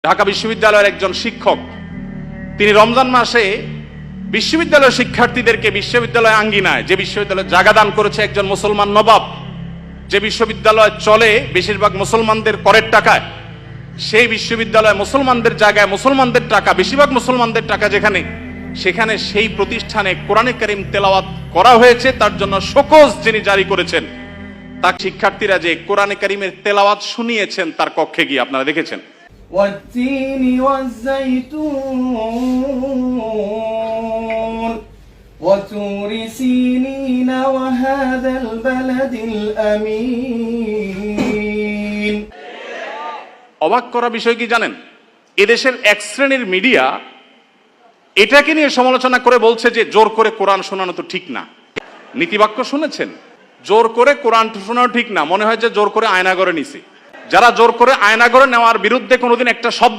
ঢাকা বিশ্ববিদ্যালয়ের একজন শিক্ষক, তিনি রমজান মাসে বিশ্ববিদ্যালয়ের শিক্ষার্থীদেরকে বিশ্ববিদ্যালয় আঙ্গিনায়, যে বিশ্ববিদ্যালয়ে জায়গা দান করেছে একজন মুসলমান নবাব, যে বিশ্ববিদ্যালয় চলে বেশিরভাগ মুসলমানদের করের টাকায়, সেই বিশ্ববিদ্যালয় মুসলমানদের জায়গায় মুসলমানদের টাকা, বেশিরভাগ মুসলমানদের টাকা যেখানে, সেখানে সেই প্রতিষ্ঠানে কোরআনে কারীম তেলাওয়াত করা হয়েছে। তার জন্য শোকজ যিনি জারি করেছেন, তার শিক্ষার্থীরা যে কোরআনে কারীমের তেলাওয়াত শুনিয়েছেন তার কক্ষে গিয়ে, আপনারা দেখেছেন। والتين والزيتون وطور سينين وهذا البلد الأمين। অবাক করা বিষয় কি জানেন, এদেশের এক শ্রেণীর মিডিয়া এটাকে নিয়ে সমালোচনা করে বলছে যে জোর করে কোরআন শোনানো তো ঠিক না। নীতিবাক্য শুনেছেন? জোর করে কোরআন শোনানো ঠিক না, মনে হয় যে জোর করে আয়নাঘরে নিছে। যারা জোর করে আয়নাঘরে নেওয়ার বিরুদ্ধে কোনোদিন একটা শব্দ